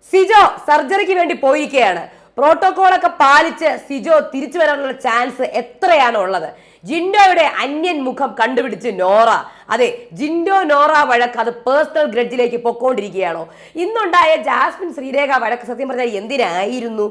സിജോ സർജറിക്ക് വേണ്ടി പോയിരിക്കുകയാണ്. പ്രോട്ടോകോളൊക്കെ പാലിച്ച് സിജോ തിരിച്ചു വരാനുള്ള ചാൻസ് എത്രയാണ് ഉള്ളത്? ജിൻഡോയുടെ അന്യൻ മുഖം കണ്ടുപിടിച്ച് നോറ. അതെ, ജിൻഡോ നോറ വഴക്ക് അത് പേഴ്സണൽ ഗ്രഡ്ജിലേക്ക് പൊക്കോണ്ടിരിക്കുകയാണോ? ഇന്നുണ്ടായ ജാസ്മിൻ ശ്രീരേഖ വഴക്ക് സത്യം പറഞ്ഞാൽ എന്തിനായിരുന്നു?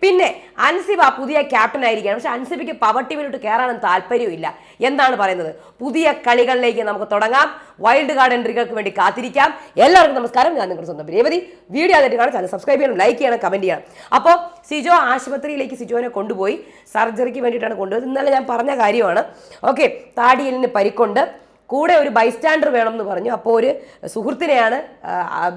പിന്നെ അൻസിബ പുതിയ ക്യാപ്റ്റൻ ആയിരിക്കുകയാണ്. പക്ഷെ അൻസിബയ്ക്ക് പവർ ടീമിലോട്ട് കയറാനും താല്പര്യമില്ല. എന്താണ് പറയുന്നത്? പുതിയ കളികളിലേക്ക് നമുക്ക് തുടങ്ങാം. വൈൽഡ് കാർഡ് എൻട്രികൾക്ക് വേണ്ടി കാത്തിരിക്കാം. എല്ലാവർക്കും നമസ്കാരം. ഞാൻ നിങ്ങളുടെ സ്വന്തം രേവതി. വീഡിയോ ആദ്യമായിട്ട് കാണാൻ ചാനൽ സബ്സ്ക്രൈബ് ചെയ്യണം, ലൈക്ക് ചെയ്യണം, കമന്റ് ചെയ്യണം. അപ്പോൾ സിജോ ആശുപത്രിയിലേക്ക് സിജോനെ കൊണ്ടുപോയി സർജറിക്ക് വേണ്ടിയിട്ടാണ് കൊണ്ടുപോയത്. ഇന്നലെ ഞാൻ പറഞ്ഞ കാര്യമാണ്. ഓക്കെ, താടിയലിന് പരിക്കുണ്ട്, കൂടെ ഒരു ബൈസ്റ്റാൻഡർ വേണം എന്ന് പറഞ്ഞു. അപ്പോൾ ഒരു സുഹൃത്തിനെയാണ്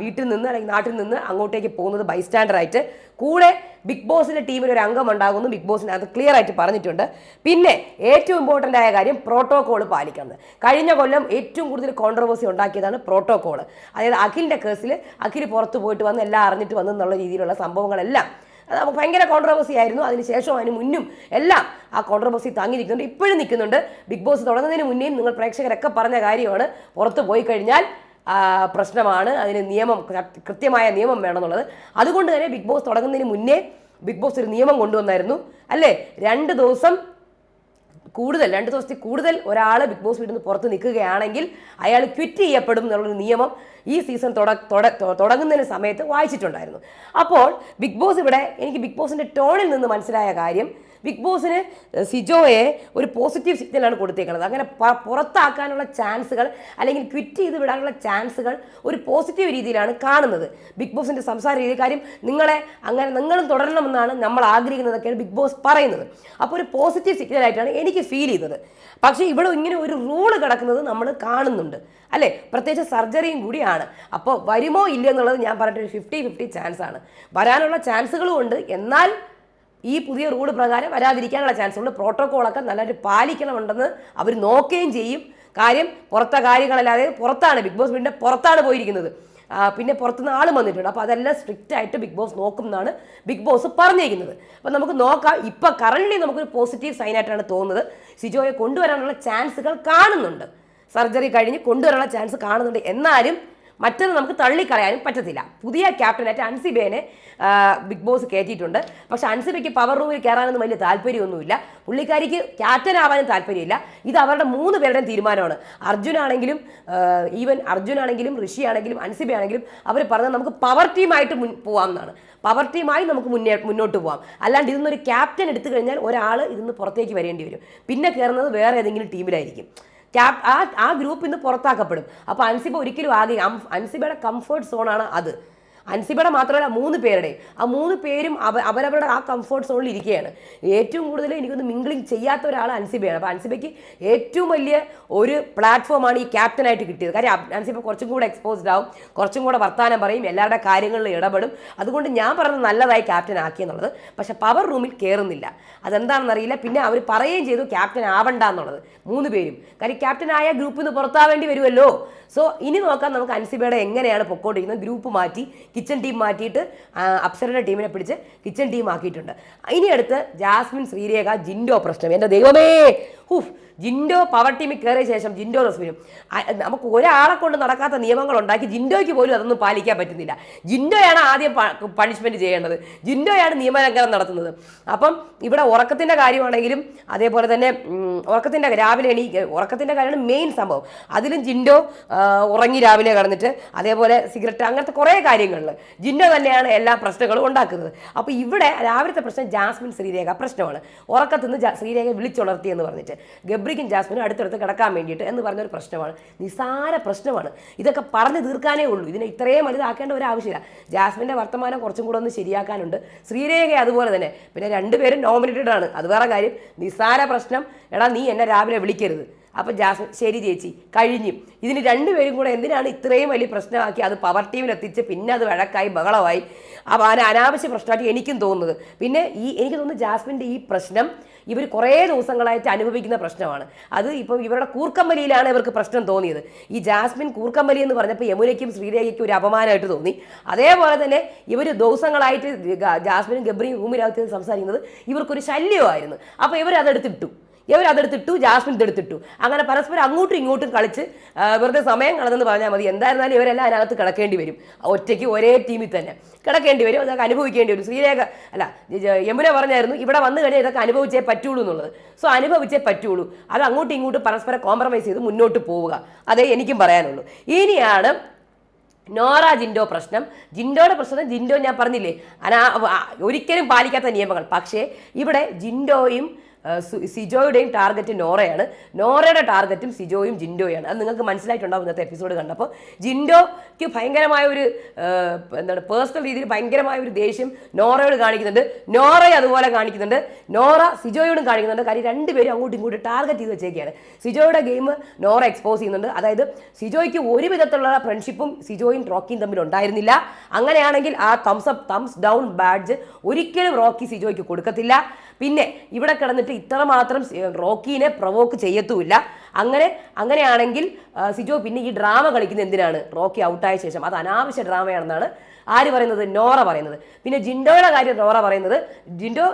വീട്ടിൽ നിന്ന് അല്ലെങ്കിൽ നാട്ടിൽ നിന്ന് അങ്ങോട്ടേക്ക് പോകുന്നത് ബൈസ്റ്റാൻഡറായിട്ട്. കൂടെ ബിഗ് ബോസിന്റെ ടീമിൽ ഒരു അംഗം ഉണ്ടാകുന്നു. ബിഗ് ബോസിന് അത് ക്ലിയർ ആയിട്ട് പറഞ്ഞിട്ടുണ്ട്. പിന്നെ ഏറ്റവും ഇമ്പോർട്ടൻ്റ് ആയ കാര്യം പ്രോട്ടോകോൾ പാലിക്കുന്നത്. കഴിഞ്ഞ കൊല്ലം ഏറ്റവും കൂടുതൽ കോൺട്രവേഴ്സി ഉണ്ടാക്കിയതാണ് പ്രോട്ടോകോൾ. അതായത് അഖിലിന്റെ കേസിൽ അഖിൽ പുറത്ത് പോയിട്ട് വന്ന് എല്ലാം അറിഞ്ഞിട്ട് വന്നു എന്നുള്ള രീതിയിലുള്ള സംഭവങ്ങളെല്ലാം നമുക്ക് ഭയങ്കര കോൺട്രവേഴ്സി ആയിരുന്നു. അതിനുശേഷം അതിന് മുന്നും എല്ലാം ആ കോൺട്രവേഴ്സി താങ്ങി നിൽക്കുന്നുണ്ട്, ഇപ്പോഴും നിൽക്കുന്നുണ്ട്. ബിഗ് ബോസ് തുടങ്ങുന്നതിന് മുന്നേയും നിങ്ങൾ പ്രേക്ഷകരൊക്കെ പറഞ്ഞ കാര്യമാണ്, പുറത്ത് പോയി കഴിഞ്ഞാൽ പ്രശ്നമാണ്, അതിന് നിയമം, കൃത്യമായ നിയമം വേണമെന്നുള്ളത്. അതുകൊണ്ട് തന്നെ ബിഗ് ബോസ് തുടങ്ങുന്നതിന് മുന്നേ ബിഗ് ബോസ് ഒരു നിയമം കൊണ്ടുവന്നായിരുന്നു അല്ലേ? 2 ദിവസത്തിൽ കൂടുതൽ ഒരാൾ ബിഗ് ബോസ് വീട്ടിൽ നിന്ന് പുറത്ത് നിൽക്കുകയാണെങ്കിൽ അയാൾ ക്വിറ്റ് ചെയ്യപ്പെടും എന്നുള്ളൊരു നിയമം ഈ സീസൺ തുടങ്ങുന്നതിന് സമയത്ത് വായിച്ചിട്ടുണ്ടായിരുന്നു. അപ്പോൾ ബിഗ് ബോസ് ഇവിടെ എനിക്ക് ബിഗ് ബോസിൻ്റെ ടോണിൽ നിന്ന് മനസ്സിലായ കാര്യം, ബിഗ് ബോസിന് സിജോയെ ഒരു പോസിറ്റീവ് സിഗ്നലാണ് കൊടുത്തേക്കുന്നത്. അങ്ങനെ പുറത്താക്കാനുള്ള ചാൻസുകൾ അല്ലെങ്കിൽ ക്വിറ്റ് ചെയ്ത് വിടാനുള്ള ചാൻസുകൾ ഒരു പോസിറ്റീവ് രീതിയിലാണ് കാണുന്നത്. ബിഗ് ബോസിൻ്റെ സംസാര രീതി കാര്യം നിങ്ങളും തുടരണമെന്നാണ് നമ്മൾ ആഗ്രഹിക്കുന്നതൊക്കെയാണ് ബിഗ് ബോസ് പറയുന്നത്. അപ്പോൾ ഒരു പോസിറ്റീവ് സിഗ്നലായിട്ടാണ് എനിക്ക് ഫീൽ ചെയ്തത്. പക്ഷേ ഇവിടെ ഇങ്ങനെ ഒരു റൂള് കിടക്കുന്നത് നമ്മൾ കാണുന്നുണ്ട് അല്ലേ? പ്രത്യേകിച്ച് സർജറിയും കൂടിയാണ്. അപ്പോൾ വരുമോ ഇല്ലയോ എന്നുള്ളത് ഞാൻ പറഞ്ഞിട്ട് 50-50 ചാൻസാണ്. വരാനുള്ള ചാൻസുകളും ഉണ്ട്, എന്നാൽ ഈ പുതിയ റൂള് പ്രകാരം വരാതിരിക്കാനുള്ള ചാൻസ് ഉണ്ട്. പ്രോട്ടോകോളൊക്കെ നല്ലൊരു പാലിക്കണമുണ്ടെന്ന് അവർ നോക്കുകയും ചെയ്യും. കാര്യം പുറത്തെ കാര്യങ്ങളല്ലാതെ പുറത്താണ്, ബിഗ് ബോസ് വീടിൻ്റെ പുറത്താണ് പോയിരിക്കുന്നത്. പിന്നെ പുറത്തുനിന്ന് ആൾ വന്നിട്ടുണ്ട്. അപ്പോൾ അതെല്ലാം സ്ട്രിക്റ്റ് ആയിട്ട് ബിഗ് ബോസ് നോക്കും എന്നാണ് ബിഗ് ബോസ് പറഞ്ഞിരിക്കുന്നത്. അപ്പോൾ നമുക്ക് നോക്കാം. ഇപ്പം കറൻ്റ് നമുക്കൊരു പോസിറ്റീവ് സൈനായിട്ടാണ് തോന്നുന്നത്. സിജോയെ കൊണ്ടുവരാനുള്ള ചാൻസുകൾ കാണുന്നുണ്ട്, സർജറി കഴിഞ്ഞ് കൊണ്ടുവരാനുള്ള ചാൻസ് കാണുന്നുണ്ട്. എന്നാലും മറ്റൊന്ന് നമുക്ക് തള്ളിക്കളയാനും പറ്റത്തില്ല. പുതിയ ക്യാപ്റ്റനായിട്ട് അൻസിബേനെ ബിഗ് ബോസ് കയറ്റിയിട്ടുണ്ട്. പക്ഷെ അൻസിബയ്ക്ക് പവർ റൂമിൽ കയറാനൊന്നും വലിയ താല്പര്യമൊന്നുമില്ല. പുള്ളിക്കാരിക്ക് ക്യാപ്റ്റൻ ആവാനും താല്പര്യമില്ല. ഇത് അവരുടെ 3 പേരുടെയും തീരുമാനമാണ്. അർജുനാണെങ്കിലും ഋഷി ആണെങ്കിലും അൻസിബയാണെങ്കിലും അവർ പറഞ്ഞത് നമുക്ക് പവർ ടീമായിട്ട് പോവാം എന്നാണ്. പവർ ടീമായി നമുക്ക് മുന്നോട്ട് പോവാം. അല്ലാണ്ട് ഇതൊന്നൊരു ക്യാപ്റ്റൻ എടുത്തു കഴിഞ്ഞാൽ ഒരാൾ ഇതിന്ന് പുറത്തേക്ക് വരേണ്ടി വരും. പിന്നെ കയറുന്നത് വേറെ ഏതെങ്കിലും ടീമിലായിരിക്കും. ആ ഗ്രൂപ്പ് ഇന്ന് പുറത്താക്കപ്പെടും. അപ്പോൾ അൻസിബ ഒരിക്കലും അൻസിബയുടെ കംഫർട്ട് സോണാണ് അത്. അൻസിബയുടെ മാത്രമല്ല 3 പേരുടെ, ആ 3 പേരും അവരവരുടെ ആ കംഫർട്ട് സോണിൽ ഇരിക്കുകയാണ്. ഏറ്റവും കൂടുതൽ എനിക്കൊന്ന് മിംഗ്ലിങ് ചെയ്യാത്ത ഒരാൾ അൻസിബയാണ്. അപ്പോൾ അൻസിബയ്ക്ക് ഏറ്റവും വലിയ ഒരു പ്ലാറ്റ്ഫോമാണ് ഈ ക്യാപ്റ്റനായിട്ട് കിട്ടിയത്. കാര്യം അൻസിബ കുറച്ചും കൂടെ എക്സ്പോസ്ഡ് ആവും, കുറച്ചും കൂടെ വർത്താനം പറയും, എല്ലാവരുടെ കാര്യങ്ങളിൽ ഇടപെടും. അതുകൊണ്ട് ഞാൻ പറഞ്ഞത് നല്ലതായി ക്യാപ്റ്റൻ ആക്കിയെന്നുള്ളത്. പക്ഷെ പവർ റൂമിൽ കയറുന്നില്ല, അതെന്താണെന്നറിയില്ല. പിന്നെ അവർ പറയുകയും ചെയ്തു ക്യാപ്റ്റൻ ആവണ്ട എന്നുള്ളത് 3 പേരും. കാര്യം ക്യാപ്റ്റൻ ആയ ഗ്രൂപ്പിൽ നിന്ന് പുറത്താവേണ്ടി വരുമല്ലോ. സോ ഇനി നോക്കാം നമുക്ക് അൻസിബയുടെ എങ്ങനെയാണ് പൊക്കോണ്ടിരിക്കുന്നത്. ഗ്രൂപ്പ് മാറ്റി, കിച്ചൺ ടീം മാറ്റിയിട്ട് അപ്സരയുടെ ടീമിനെ പിടിച്ച് കിച്ചൺ ടീം ആക്കിയിട്ടുണ്ട്. ഇനി അടുത്ത് ജാസ്മിൻ ശ്രീരേഖ ജിൻഡോ പ്രശ്നം. എൻ്റെ ദൈവമേ, ജിൻഡോ പവർ ടീമിൽ കയറിയ ശേഷം ജിൻഡോ റസ്മിനും നമുക്ക് ഒരാളെ കൊണ്ട് നടക്കാത്ത നിയമങ്ങൾ ഉണ്ടാക്കി ജിൻഡോയ്ക്ക് പോലും അതൊന്നും പാലിക്കാൻ പറ്റുന്നില്ല. ജിൻഡോയാണ് ആദ്യം പണിഷ്മെൻറ്റ് ചെയ്യേണ്ടത്, ജിൻഡോയാണ് നിയമലംഘനം നടത്തുന്നത്. അപ്പം ഇവിടെ ഉറക്കത്തിൻ്റെ കാര്യമാണെങ്കിലും അതേപോലെ തന്നെ ഉറക്കത്തിൻ്റെ കാര്യമാണ് മെയിൻ സംഭവം. അതിലും ജിൻഡോ ഉറങ്ങി രാവിലെ കിടന്നിട്ട്, അതേപോലെ സിഗരറ്റ്, അങ്ങനത്തെ കുറേ കാര്യങ്ങളിൽ ജിൻഡോ തന്നെയാണ് എല്ലാ പ്രശ്നങ്ങളും ഉണ്ടാക്കുന്നത്. അപ്പോൾ ഇവിടെ രാവിലത്തെ പ്രശ്നം ജാസ്മിൻ ശ്രീരേഖ പ്രശ്നമാണ്. ഉറക്കത്തുനിന്ന് ശ്രീരേഖ വിളിച്ചുണർത്തിയെന്ന് പറഞ്ഞിട്ട് ഗബ്രിക്കും ജാസ്മിനും അടുത്തടുത്ത് കിടക്കാൻ വേണ്ടിയിട്ട് എന്ന് പറഞ്ഞൊരു പ്രശ്നമാണ്. നിസ്സാര പ്രശ്നമാണ്. ഇതൊക്കെ പറഞ്ഞു തീർക്കാനേ ഉള്ളൂ. ഇതിനെ ഇത്രയും വലുതാക്കേണ്ട ഒരു ആവശ്യമില്ല. ജാസ്മിൻ്റെ വർത്തമാനം കുറച്ചും കൂടെ ഒന്ന് ശരിയാക്കാനുണ്ട്. ശ്രീരേഖ അതുപോലെ തന്നെ. പിന്നെ 2 പേരും നോമിനേറ്റഡ് ആണ്, അത് വേറെ കാര്യം. നിസ്സാര പ്രശ്നം. എടാ നീ എന്നെ രാവിലെ വിളിക്കരുത്. അപ്പം ജാസ്മിൻ ശരി ചേച്ചി കഴിഞ്ഞു. ഇതിന് 2 പേരും കൂടെ എന്തിനാണ് ഇത്രയും വലിയ പ്രശ്നമാക്കി അത് പവർ ടീമിലെത്തിച്ച് പിന്നെ അത് വഴക്കായി ബഹളമായി. അപ്പോൾ അനാവശ്യ പ്രശ്നമായിട്ട് എനിക്കും തോന്നുന്നത്. പിന്നെ എനിക്ക് തോന്നുന്നു ജാസ്മിൻ്റെ ഈ പ്രശ്നം ഇവർ കുറേ ദിവസങ്ങളായിട്ട് അനുഭവിക്കുന്ന പ്രശ്നമാണ്. അത് ഇപ്പം ഇവരുടെ കൂർക്കമ്പലിയിലാണ് ഇവർക്ക് പ്രശ്നം തോന്നിയത്. ഈ ജാസ്മിൻ കൂർക്കമ്പലി എന്ന് പറഞ്ഞപ്പോൾ യമുനയ്ക്കും ശ്രീരേഖയ്ക്കും ഒരു അപമാനമായിട്ട് തോന്നി. അതേപോലെ തന്നെ ഇവർ ദിവസങ്ങളായിട്ട് ജാസ്മിനും ഗബ്രിയും റൂമിനകത്ത് സംസാരിക്കുന്നത് ഇവർക്കൊരു ശല്യമായിരുന്നു. അപ്പോൾ ഇവരതെടുത്തിട്ടു. ഇവർ അതെടുത്തിട്ടു, ജാസ്മിൻ ഇതെടുത്തിട്ടു. അങ്ങനെ പരസ്പരം അങ്ങോട്ടും ഇങ്ങോട്ടും കളിച്ച് വെറുതെ സമയം കളഞ്ഞെന്ന് പറഞ്ഞാൽ മതി. എന്തായിരുന്നാലും ഇവരെല്ലാം അതിനകത്ത് കിടക്കേണ്ടി വരും. ഒറ്റയ്ക്ക് ഒരേ ടീമിൽ തന്നെ കിടക്കേണ്ടി വരും. അതൊക്കെ അനുഭവിക്കേണ്ടി വരും. ശ്രീരേഖ അല്ല, യമുന പറഞ്ഞായിരുന്നു ഇവിടെ വന്നു കഴിഞ്ഞാൽ ഇതൊക്കെ അനുഭവിച്ചേ പറ്റുള്ളൂ എന്നുള്ളത്. സോ അനുഭവിച്ചേ പറ്റുള്ളൂ. അത് അങ്ങോട്ടും ഇങ്ങോട്ടും പരസ്പരം കോംപ്രമൈസ് ചെയ്ത് മുന്നോട്ട് പോവുക. അതേ എനിക്കും പറയാനുള്ളൂ. ഇനിയാണ് നോറ ജിൻഡോ പ്രശ്നം. ജിൻഡോയുടെ പ്രശ്നം, ജിൻഡോ ഞാൻ പറഞ്ഞില്ലേ ഒരിക്കലും പാലിക്കാത്ത നിയമങ്ങൾ. പക്ഷേ ഇവിടെ ജിൻഡോയും സിജോയുടെയും ടാർഗറ്റ് നോറയാണ്, നോറയുടെ ടാർഗറ്റും സിജോയും ജിൻഡോയാണ്. അത് നിങ്ങൾക്ക് മനസ്സിലായിട്ടുണ്ടാവും ഇന്നത്തെ എപ്പിസോഡ് കണ്ടപ്പോൾ. ജിൻഡോയ്ക്ക് ഭയങ്കരമായ ഒരു എന്താണ് പേഴ്സണൽ രീതിയിൽ ഭയങ്കരമായ ഒരു ദേഷ്യം നോറയോട് കാണിക്കുന്നുണ്ട്, നോറയെ അതുപോലെ കാണിക്കുന്നുണ്ട്, നോറ സിജോയോടും കാണിക്കുന്നുണ്ട്. കാര്യം രണ്ടുപേരും അങ്ങോട്ടും ഇങ്ങോട്ടും ടാർഗറ്റ് ചെയ്ത് വെച്ചേക്കാണ്. സിജോയുടെ ഗെയിം നോറ എക്സ്പോസ് ചെയ്യുന്നുണ്ട്. അതായത് സിജോയ്ക്ക് ഒരു വിധത്തിലുള്ള ഫ്രണ്ട്ഷിപ്പും സിജോയും റോക്കിയും തമ്മിൽ ഉണ്ടായിരുന്നില്ല. അങ്ങനെയാണെങ്കിൽ ആ തംസ് ഡൗൺ ബാഡ്ജ് ഒരിക്കലും റോക്കി സിജോയ്ക്ക് കൊടുക്കത്തില്ല. പിന്നെ ഇവിടെ കിടന്നിട്ട് ഇത്രമാത്രം റോക്കീനെ പ്രൊവോക്ക് ചെയ്യത്തുമില്ല. അങ്ങനെയാണെങ്കിൽ സിജോ പിന്നെ ഈ ഡ്രാമ കളിക്കുന്നത് എന്തിനാണ്? റോക്കി ഔട്ടായ ശേഷം അത് അനാവശ്യ ഡ്രാമയാണെന്നാണ് ആര് പറയുന്നത്? നോറ പറയുന്നത്. പിന്നെ ജിൻഡോയുടെ കാര്യം നോറ പറയുന്നത്, ജിൻഡോ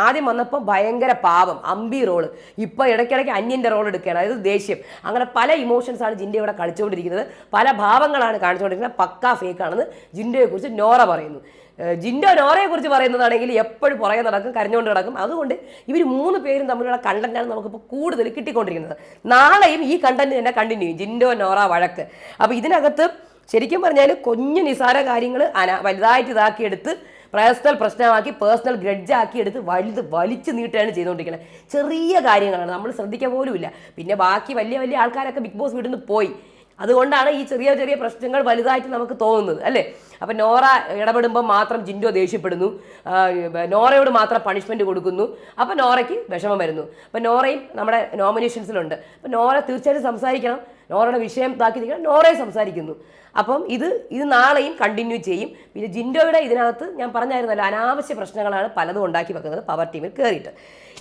ആദ്യം വന്നപ്പോൾ ഭയങ്കര പാവം, അമ്പി റോള്, ഇപ്പോൾ ഇടയ്ക്കിടയ്ക്ക് അന്യൻ്റെ റോൾ എടുക്കുകയാണ്, അതായത് ദേഷ്യം. അങ്ങനെ പല ഇമോഷൻസാണ് ജിൻഡോ ഇവിടെ കളിച്ചുകൊണ്ടിരിക്കുന്നത്, പല ഭാവങ്ങളാണ് കാണിച്ചുകൊണ്ടിരിക്കുന്നത്. പക്കാ ഫേക്കാണെന്ന് ജിൻഡോയെക്കുറിച്ച് നോറ പറയുന്നു. ജിൻഡോ നോറയെ കുറിച്ച് പറയുന്നതാണെങ്കിൽ എപ്പോഴും പുറകെ നടക്കും, കരഞ്ഞുകൊണ്ട് നടക്കും. അതുകൊണ്ട് ഇവർ 3 പേരും തമ്മിലുള്ള കണ്ടന്റാണ് നമുക്കിപ്പോൾ കൂടുതൽ കിട്ടിക്കൊണ്ടിരിക്കുന്നത്. നാളെയും ഈ കണ്ടന്റ് തന്നെ കണ്ടിന്യൂ ചെയ്യും, ജിൻഡോ നോറ വഴക്ക്. അപ്പോൾ ഇതിനകത്ത് ശരിക്കും പറഞ്ഞാൽ കുഞ്ഞു നിസാര കാര്യങ്ങൾ വലുതായിട്ട് ഇതാക്കിയെടുത്ത് പേഴ്സണൽ പ്രശ്നമാക്കി, പേഴ്സണൽ ഗ്രഡ്ജാക്കി എടുത്ത് വലിച്ചു നീട്ടുകയാണ് ചെയ്തുകൊണ്ടിരിക്കുന്നത്. ചെറിയ കാര്യങ്ങളാണ്, നമ്മൾ ശ്രദ്ധിക്കാൻ പോലുമില്ല. പിന്നെ ബാക്കി വലിയ വലിയ ആൾക്കാരൊക്കെ ബിഗ് ബോസ് വീട്ടിൽ നിന്ന് പോയി. അതുകൊണ്ടാണ് ഈ ചെറിയ ചെറിയ പ്രശ്നങ്ങൾ വലുതായിട്ട് നമുക്ക് തോന്നുന്നത്, അല്ലേ? അപ്പം നോറ ഇടപെടുമ്പോൾ മാത്രം ജിൻഡോ ദേഷ്യപ്പെടുന്നു, നോറയോട് മാത്രം പണിഷ്മെൻറ്റ് കൊടുക്കുന്നു. അപ്പം നോറയ്ക്ക് വിഷമം വരുന്നു. അപ്പം നോറയും നമ്മുടെ നോമിനേഷൻസിലുണ്ട്. അപ്പം നോറ തീർച്ചയായിട്ടും സംസാരിക്കണം, നോറയുടെ വിഷയം ഇതാക്കി നിൽക്കണം, നോറയെ സംസാരിക്കുന്നു. അപ്പം ഇത് നാളെയും കണ്ടിന്യൂ ചെയ്യും. പിന്നെ ജിൻഡോയുടെ ഇതിനകത്ത് ഞാൻ പറഞ്ഞായിരുന്നല്ലോ, അനാവശ്യ പ്രശ്നങ്ങളാണ് പലതും ഉണ്ടാക്കി വെക്കുന്നത് പവർ ടീമിൽ കയറിയിട്ട്.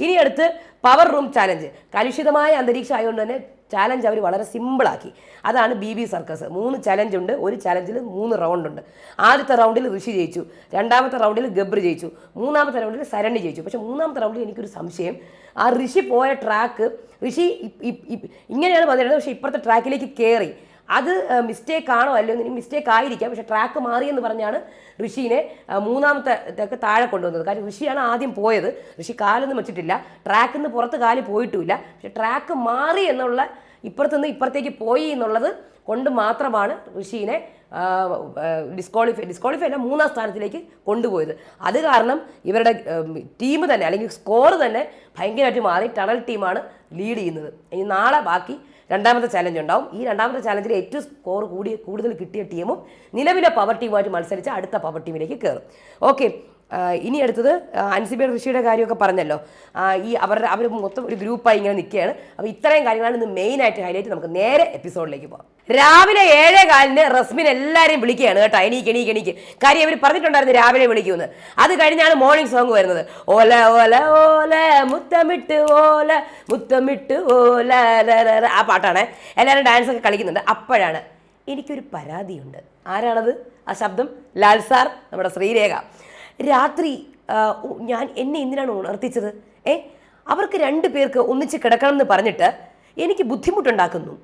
ഇനി അടുത്ത് പവർ റൂം ചാലഞ്ച്. കലുഷിതമായ അന്തരീക്ഷം ആയതുകൊണ്ട് തന്നെ ചാലഞ്ച് അവർ വളരെ സിമ്പിളാക്കി. അതാണ് BB സർക്കസ്. 3 ചലഞ്ച് ഉണ്ട്. ഒരു ചലഞ്ചിൽ 3 റൗണ്ട് ഉണ്ട്. ആദ്യത്തെ റൗണ്ടിൽ ഋഷി ജയിച്ചു, രണ്ടാമത്തെ റൗണ്ടിൽ ഗബ്രി ജയിച്ചു, മൂന്നാമത്തെ റൗണ്ടിൽ സരണി ജയിച്ചു. പക്ഷേ മൂന്നാമത്തെ റൗണ്ടിൽ എനിക്കൊരു സംശയം, ആ ഋഷി പോയ ട്രാക്ക്, ഋഷി ഇങ്ങനെയാണ് വന്നിരുന്നത്, പക്ഷേ ഇപ്പുറത്തെ ട്രാക്കിലേക്ക് കയറി. അത് മിസ്റ്റേക്ക് ആണോ അല്ലയോ എന്ന് മിസ്റ്റേക്ക് ആയിരിക്കാം. പക്ഷേ ട്രാക്ക് മാറിയെന്ന് പറഞ്ഞാണ് ഋഷീനെ മൂന്നാമത്തെ താഴെ കൊണ്ടുവന്നത്. കാര്യം ഋഷിയാണ് ആദ്യം പോയത്. ഋഷി കാലൊന്നും വെച്ചിട്ടില്ല, ട്രാക്കിൽ നിന്ന് പുറത്ത് കാല് പോയിട്ടുമില്ല. പക്ഷെ ട്രാക്ക് മാറി എന്നുള്ള, ഇപ്പുറത്തുനിന്ന് ഇപ്പുറത്തേക്ക് പോയി എന്നുള്ളത് കൊണ്ട് മാത്രമാണ് ഋഷീനെ ഡിസ്ക്വാളിഫൈ അല്ല 3ാം സ്ഥാനത്തിലേക്ക് കൊണ്ടുപോയത്. അത് കാരണം ഇവരുടെ ടീം തന്നെ, അല്ലെങ്കിൽ സ്കോർ തന്നെ ഭയങ്കരമായിട്ട് മാറി. ടണൽ ടീമാണ് ലീഡ് ചെയ്യുന്നത്. ഇനി നാളെ ബാക്കി രണ്ടാമത്തെ ചാലഞ്ച് ഉണ്ടാവും. ഈ രണ്ടാമത്തെ ചാലഞ്ചിൽ ഏറ്റവും സ്കോർ കൂടുതൽ കിട്ടിയ ടീമും നിലവിലെ പവർ ടീമുമായിട്ട് മത്സരിച്ച് അടുത്ത പവർ ടീമിലേക്ക് കയറും. ഓക്കെ, ഇനി അടുത്തത് അൻസിബ ഋഷിയുടെ കാര്യമൊക്കെ പറഞ്ഞല്ലോ. അവർ മൊത്തം ഒരു ഗ്രൂപ്പായി ഇങ്ങനെ നിൽക്കുകയാണ്. അപ്പോൾ ഇത്രയും കാര്യങ്ങളാണ് ഇന്ന് മെയിനായിട്ട് ഹൈലൈറ്റ്. നമുക്ക് നേരെ എപ്പിസോഡിലേക്ക് പോകാം. രാവിലെ 7:15 റസ്മിൻ എല്ലാവരെയും വിളിക്കുകയാണ് കേട്ടോ, എണീക്ക്. കാര്യം അവർ പറഞ്ഞിട്ടുണ്ടായിരുന്നു രാവിലെ വിളിക്കുമെന്ന്. അത് കഴിഞ്ഞാണ് മോർണിംഗ് സോങ് വരുന്നത്. ഓല ഓല ഓല മുത്തമിട്ട് ഓല മുത്തമിട്ട് ഓല, ആ പാട്ടാണ്. എല്ലാവരും ഡാൻസൊക്കെ കളിക്കുന്നുണ്ട്. അപ്പോഴാണ് എനിക്കൊരു പരാതിയുണ്ട്. ആരാണത്? ആ ശബ്ദം ലാൽ സാർ, നമ്മുടെ ശ്രീരേഖ. രാത്രി എന്നെ എന്തിനാണ് ഉണർത്തിച്ചത്? അവർക്ക് 2 പേർക്ക് ഒന്നിച്ച് കിടക്കണം എന്ന് പറഞ്ഞിട്ട് എനിക്ക് ബുദ്ധിമുട്ടുണ്ടാക്കുന്നു.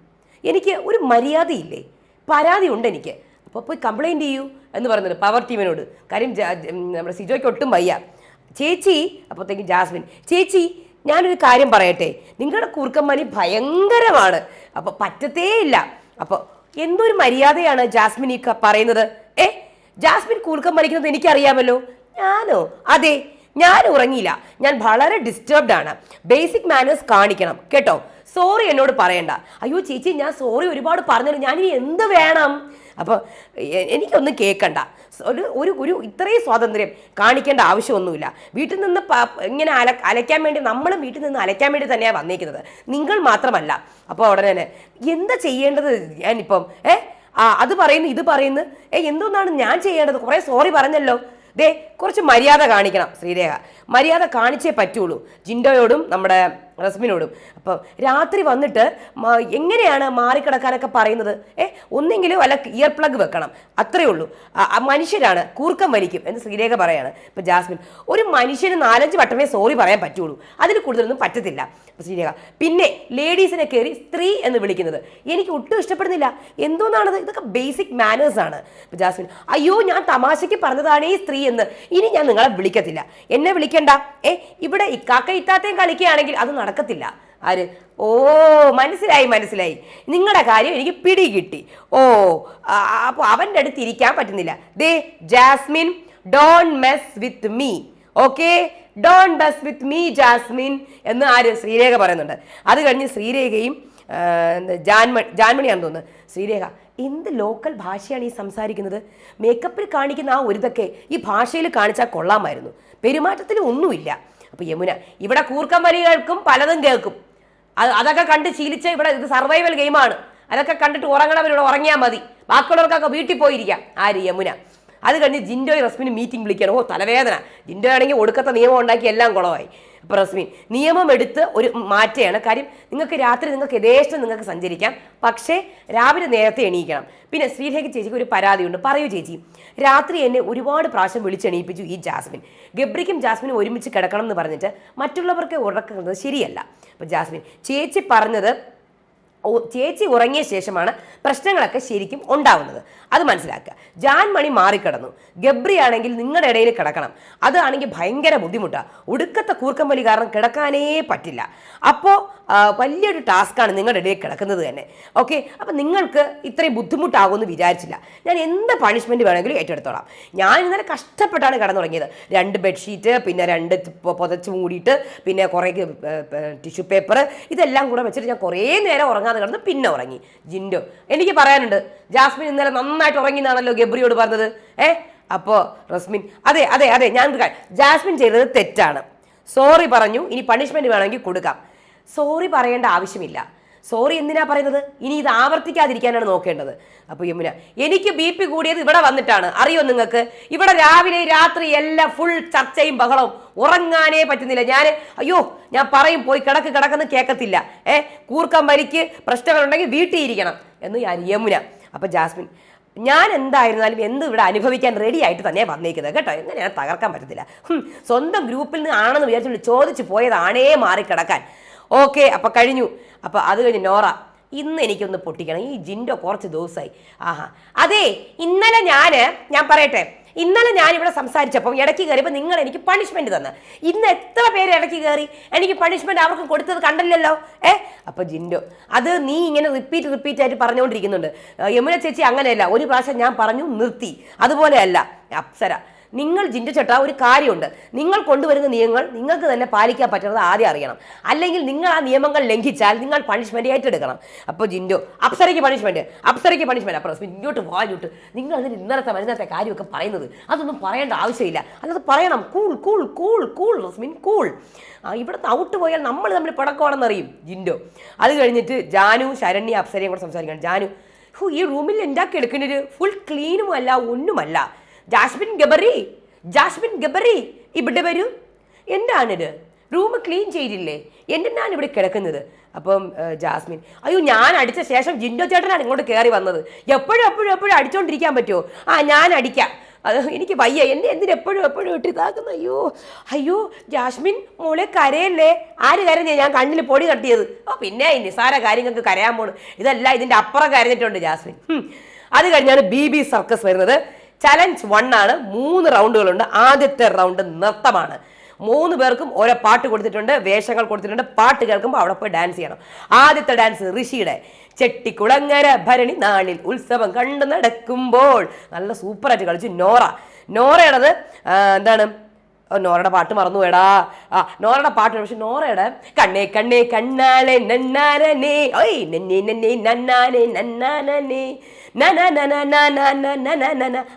എനിക്ക് ഒരു മര്യാദയില്ലേ? പരാതി ഉണ്ട് എനിക്ക്. അപ്പോൾ പോയി കംപ്ലൈൻറ്റ് ചെയ്യൂ എന്ന് പറയുന്നത് പവർ ടീമിനോട്. കാര്യം നമ്മുടെ സിജോയ്ക്ക് ഒട്ടും വയ്യ. ചേച്ചി, അപ്പോഴത്തേക്കും ജാസ്മിൻ, ചേച്ചി ഞാനൊരു കാര്യം പറയട്ടെ, നിങ്ങളുടെ കൂർക്കമ്മനി ഭയങ്കരമാണ്, അപ്പോൾ പറ്റത്തേ ഇല്ല. അപ്പോൾ എന്തൊരു മര്യാദയാണ് ജാസ്മിൻ ഈ പറയുന്നത്? ജാസ്മിൻ കൂർക്കം വലിക്കുന്നത് എനിക്കറിയാമല്ലോ. ഞാനോ? അതെ, ഞാൻ ഉറങ്ങിയില്ല, ഞാൻ വളരെ ഡിസ്റ്റർബ്ഡ് ആണ്. ബേസിക് മാനേഴ്സ് കാണിക്കണം കേട്ടോ. സോറി എന്നോട് പറയണ്ട. അയ്യോ ചേച്ചി, ഞാൻ സോറി ഒരുപാട് പറഞ്ഞല്ലോ, ഞാനിനി എന്ത് വേണം? അപ്പോൾ എനിക്കൊന്നും കേൾക്കണ്ട. ഒരു ഇത്രയും സ്വാതന്ത്ര്യം കാണിക്കേണ്ട ആവശ്യമൊന്നുമില്ല. വീട്ടിൽ നിന്ന് ഇങ്ങനെ അലയ്ക്കാൻ വേണ്ടി, നമ്മളും വീട്ടിൽ നിന്ന് അലയ്ക്കാൻ വേണ്ടി തന്നെയാണ് വന്നേക്കുന്നത്, നിങ്ങൾ മാത്രമല്ല. അപ്പോൾ ഉടനെ തന്നെ എന്താ ചെയ്യേണ്ടത്? ഞാനിപ്പം അത് പറയുന്നു, ഇത് പറയുന്നു, എന്തോന്നാണ് ഞാൻ ചെയ്യേണ്ടത്? കുറേ സോറി പറഞ്ഞല്ലോ. കുറച്ച് മര്യാദ കാണിക്കണം ശ്രീരേഖ, മര്യാദ കാണിച്ചേ പറ്റുള്ളൂ. ജിൻഡോയോടും നമ്മുടെ റസ്മിനോടും. അപ്പം രാത്രി വന്നിട്ട് എങ്ങനെയാണ് മാറിക്കിടക്കാനൊക്കെ പറയുന്നത്? ഒന്നെങ്കിലും വല്ല ഇയർ പ്ലഗ് വെക്കണം, അത്രയേ ഉള്ളൂ. മനുഷ്യരാണ്, കൂർക്കം വലിക്കും എന്ന് ശ്രീരേഖ പറയാണ്. ഇപ്പം ജാസ്മിൻ, ഒരു മനുഷ്യന് 4-5 വട്ടമേ സോറി പറയാൻ പറ്റുള്ളൂ, അതിൽ കൂടുതലൊന്നും പറ്റത്തില്ല. ശ്രീരേഖ, പിന്നെ ലേഡീസിനെ കയറി സ്ത്രീ എന്ന് വിളിക്കുന്നത് എനിക്ക് ഒട്ടും ഇഷ്ടപ്പെടുന്നില്ല. എന്തോന്നാണത്? ഇതൊക്കെ ബേസിക് മാനേഴ്സ് ആണ്. ഇപ്പം ജാസ്മിൻ, അയ്യോ ഞാൻ തമാശയ്ക്ക് പറഞ്ഞതാണ് ഈ സ്ത്രീ എന്ന്, ഇനി ഞാൻ നിങ്ങളെ വിളിക്കത്തില്ല, എന്നെ വിളിക്കണ്ട. ഇവിടെ ഇക്കാക്ക ഇത്താത്തയും കളിക്കുകയാണെങ്കിൽ അത് നടക്കത്തില്ല. ആര്? ഓ, മനസ്സിലായി മനസ്സിലായി, നിങ്ങളുടെ കാര്യം എനിക്ക് പിടികിട്ടി. ഓ, അപ്പോൾ അവൻ്റെ അടുത്ത് ഇരിക്കാൻ പറ്റുന്നില്ല. ദേ Jasmine, don't mess with me, okay? Don't mess with me Jasmine എന്ന് ആര്? ശ്രീരേഖ പറയുന്നുണ്ട്. അത് കഴിഞ്ഞ് ശ്രീരേഖയും ജാൻമണിയാണെന്ന് തോന്നുന്നു. ശ്രീരേഖ, എന്ത് ലോക്കൽ ഭാഷയാണ് ഈ സംസാരിക്കുന്നത്? മേക്കപ്പിൽ കാണിക്കുന്ന ആ ഒരിതൊക്കെ ഈ ഭാഷയിൽ കാണിച്ചാൽ കൊള്ളാമായിരുന്നു, പെരുമാറ്റത്തിൽ ഒന്നുമില്ല. അപ്പോൾ യമുന, ഇവിടെ കൂർക്കം വലികൾക്കും പലതും കേൾക്കും, അതൊക്കെ കണ്ട് ശീലിച്ച ഇവിടെ ഇത് സർവൈവൽ ഗെയിമാണ്, അതൊക്കെ കണ്ടിട്ട് ഉറങ്ങണവരോട് ഉറങ്ങിയാൽ മതി, ബാക്കിയുള്ളവർക്കൊക്കെ വീട്ടിൽ പോയിരിക്കാം. ആര്? യമുന. അത് കഴിഞ്ഞ് ജിൻഡോയും റസ്മിനും മീറ്റിംഗ് വിളിക്കണം. ഓ തലവേദന. ജിൻഡോ ആണെങ്കിൽ ഒടുക്കത്തെ നിയമം ഉണ്ടാക്കി എല്ലാം കുളമായി. അപ്പോൾ റസ്മിൻ, നിയമം എടുത്ത് ഒരു മാറ്റുകയാണ്. കാര്യം നിങ്ങൾക്ക് രാത്രി നിങ്ങൾക്ക് യഥേഷ്ടം നിങ്ങൾക്ക് സഞ്ചരിക്കാം, പക്ഷേ രാവിലെ നേരത്തെ എണീക്കണം. പിന്നെ ശ്രീരേഖ ചേച്ചിക്ക് ഒരു പരാതിയുണ്ട്. പറയൂ ചേച്ചി, രാത്രി എന്നെ ഒരുപാട് പ്രാവശ്യം വിളിച്ചെണീപ്പിച്ചു ഈ ജാസ്മിൻ. ഗബ്രിക്കും ജാസ്മിനും ഒരുമിച്ച് കിടക്കണം എന്ന് പറഞ്ഞിട്ട് മറ്റുള്ളവർക്ക് ഉറക്കുന്നത് ശരിയല്ല. അപ്പോൾ ജാസ്മിൻ, ചേച്ചി പറഞ്ഞത് ചേച്ചി ഉറങ്ങിയ ശേഷമാണ് പ്രശ്നങ്ങളൊക്കെ ശരിക്കും ഉണ്ടാവുന്നത്, അത് മനസ്സിലാക്കുക. ജാൻമണി മാറിക്കിടന്നു. ഗബ്രി ആണെങ്കിൽ നിങ്ങളുടെ ഇടയിൽ കിടക്കണം, അതാണെങ്കിൽ ഭയങ്കര ബുദ്ധിമുട്ടാണ്. ഒടുക്കത്തെ കൂർക്കം വലി കാരണം കിടക്കാനേ പറ്റില്ല. അപ്പോൾ വലിയൊരു ടാസ്ക്കാണ് നിങ്ങളുടെ ഇടയിൽ കിടക്കുന്നത് തന്നെ. ഓക്കെ, അപ്പം നിങ്ങൾക്ക് ഇത്രയും ബുദ്ധിമുട്ടാകുമെന്ന് വിചാരിച്ചില്ല. ഞാൻ എന്ത് പണിഷ്മെൻറ്റ് വേണമെങ്കിലും ഏറ്റെടുത്തോളാം. ഞാൻ ഇന്നലെ കഷ്ടപ്പെട്ടാണ് കിടന്നു തുടങ്ങിയത്. 2 ബെഡ്ഷീറ്റ്, പിന്നെ 2 പുതച്ച് മൂടിയിട്ട്, പിന്നെ കുറേ ടിഷ്യൂ പേപ്പർ, ഇതെല്ലാം കൂടെ വെച്ചിട്ട് ഞാൻ കുറേ നേരം ഉറങ്ങാതെ കിടന്ന് പിന്നെ ഉറങ്ങി. ജിൻഡോ, എനിക്ക് പറയാനുണ്ട്, ജാസ്മിൻ ഇന്നലെ നന്നായിട്ട് ഉറങ്ങി എന്നാണല്ലോ ഗബ്രിയോട് പറഞ്ഞത്. അപ്പോൾ റസ്മിൻ, അതെ അതെ അതെ, ഞാൻ ജാസ്മിൻ ചെയ്തത് തെറ്റാണ്, സോറി പറഞ്ഞു, ഇനി പണിഷ്മെൻറ്റ് വേണമെങ്കിൽ കൊടുക്കാം. സോറി പറയേണ്ട ആവശ്യമില്ല. സോറി എന്തിനാ പറയുന്നത്? ഇനി ഇത് ആവർത്തിക്കാതിരിക്കാനാണ് നോക്കേണ്ടത്. അപ്പോൾ യമുന, എനിക്ക് BP കൂടിയത് ഇവിടെ വന്നിട്ടാണ്, അറിയോ നിങ്ങൾക്ക്? ഇവിടെ രാവിലെ രാത്രി എല്ലാം ഫുൾ ചർച്ചയും ബഹളവും, ഉറങ്ങാനേ പറ്റുന്നില്ല. ഞാൻ പറയും പോയി കിടക്കെന്ന് കേൾക്കത്തില്ല. കൂർക്കം വലിക്ക് പ്രശ്നങ്ങളുണ്ടെങ്കിൽ വീട്ടിൽ ഇരിക്കണം എന്ന് യമുന. അപ്പോൾ ജാസ്മിൻ, ഞാൻ എന്തായിരുന്നാലും ഇവിടെ അനുഭവിക്കാൻ റെഡി ആയിട്ട് തന്നെ വന്നേക്കുന്നത് കേട്ടോ, എങ്ങനെയാണ് തകർക്കാൻ പറ്റത്തില്ല. സ്വന്തം ഗ്രൂപ്പിൽ നിന്ന് ആണെന്ന് വിചാരിച്ചു ചോദിച്ചു പോയതാണേ മാറിക്കിടക്കാൻ. ഓക്കെ, അപ്പം കഴിഞ്ഞു. അപ്പം അത് കഴിഞ്ഞ് നോറ, ഇന്ന് എനിക്കൊന്ന് പൊട്ടിക്കണം, ഈ ജിൻഡോ കുറച്ച് ദിവസമായി. അതെ, ഇന്നലെ ഞാൻ പറയട്ടെ, ഇന്നലെ ഞാനിവിടെ സംസാരിച്ചപ്പം ഇടയ്ക്ക് കയറിയപ്പോൾ നിങ്ങൾ എനിക്ക് പണിഷ്മെൻറ്റ് തന്ന്, ഇന്ന് എത്ര പേര് ഇടയ്ക്ക് കയറി എനിക്ക് പണിഷ്മെൻറ്റ് അവർക്ക് കൊടുത്തത് കണ്ടല്ലോ. അപ്പോൾ ജിൻഡോ, അത് നീ ഇങ്ങനെ റിപ്പീറ്റ് ആയിട്ട് പറഞ്ഞുകൊണ്ടിരിക്കുന്നുണ്ട്. യമുന ചേച്ചി അങ്ങനെയല്ല, ഒരു പ്രാവശ്യം ഞാൻ പറഞ്ഞു നിർത്തി, അതുപോലെയല്ല. അപ്സര, നിങ്ങൾ ജിൻഡോ ചേട്ടാ ഒരു കാര്യമുണ്ട്, നിങ്ങൾ കൊണ്ടുവരുന്ന നിയമങ്ങൾ നിങ്ങൾക്ക് തന്നെ പാലിക്കാൻ പറ്റുന്നത് ആദ്യം അറിയണം, അല്ലെങ്കിൽ നിങ്ങൾ ആ നിയമങ്ങൾ ലംഘിച്ചാൽ നിങ്ങൾ പണിഷ്മെൻറ്റ് ഏറ്റെടുക്കണം. അപ്പോൾ ജിൻഡോ, അപ്സരയ്ക്ക് പണിഷ്മെൻറ്റ്. അപ്പോൾ ഇങ്ങോട്ട് വാഞ്ഞോട്ട് നിങ്ങൾ അതിന് ഇന്നലത്തെ കാര്യമൊക്കെ പറയുന്നത്, അതൊന്നും പറയേണ്ട ആവശ്യമില്ല, അല്ലാതെ പറയണം. Cool Resmin, cool. ഇവിടുന്ന് ഔട്ട് പോയാൽ നമ്മൾ തമ്മിൽ പടക്കമാണെന്നറിയും ജിൻഡോ. അത് കഴിഞ്ഞിട്ട് ജാനു, ശരണ്യ, അപ്സരയും കൂടെ സംസാരിക്കണം. ജാനു, ഈ റൂമിൽ ഉണ്ടാക്കി എടുക്കേണ്ടത് ഫുൾ ക്ലീനും അല്ല, ഒന്നുമല്ല. ജാസ്മിൻ ഗബറി ഇവിടെ വരൂ, എന്താണിത്? റൂം ക്ലീൻ ചെയ്തില്ലേ? എന്തിനാണ് ഇവിടെ കിടക്കുന്നത്? അപ്പം ജാസ്മിൻ, അയ്യോ ഞാൻ അടിച്ച ശേഷം ജിൻഡോ ചേട്ടനാണ് ഇങ്ങോട്ട് കയറി വന്നത്, എപ്പോഴും അടിച്ചോണ്ടിരിക്കാൻ പറ്റുമോ? ഞാൻ അടിക്കാം, അത് എനിക്ക് വയ്യ, എന്നെ എന്തിനെപ്പോഴും ഇട്ട് ഇതാക്കുന്നു. അയ്യോ ജാസ്മിൻ മോളെ കരയല്ലേ. ആര് കരഞ്ഞേ? ഞാൻ കണ്ണിൽ പൊടി തട്ടിയത്. പിന്നെ ഈ നിസാര കാര്യങ്ങൾക്ക് കരയാൻ പോണു, ഇതല്ല ഇതിൻ്റെ അപ്പുറം കരഞ്ഞിട്ടുണ്ട് ജാസ്മിൻ. അത് കഴിഞ്ഞാണ് BB സർക്കസ് വരുന്നത്. ചലഞ്ച് 1 ആണ്, 3 റൗണ്ടുകളുണ്ട്. ആദ്യത്തെ റൗണ്ട് നൃത്തമാണ്. 3 പേർക്കും ഓരോ പാട്ട് കൊടുത്തിട്ടുണ്ട്, വേഷങ്ങൾ കൊടുത്തിട്ടുണ്ട്. പാട്ട് കേൾക്കുമ്പോൾ അവിടെ പോയി ഡാൻസ് ചെയ്യണം. ആദ്യത്തെ ഡാൻസ് ഋഷിയുടെ ചെട്ടിക്കുളങ്ങര ഭരണി നാളിൽ ഉത്സവം കണ്ടു നടക്കുമ്പോൾ, നല്ല സൂപ്പറായിട്ട് കളിച്ചു നോറയുടേത് എന്താണ്? നോറയുടെ പാട്ട് മറന്നു വേടാ. നോറയുടെ പാട്ട്, പക്ഷെ നോറയുടെ കണ്ണേ കണ്ണേ കണ്ണാലെ നന്നാനേ ഓയ് നന്നേ നന്നേ നന്നാനേ നന്നാനേ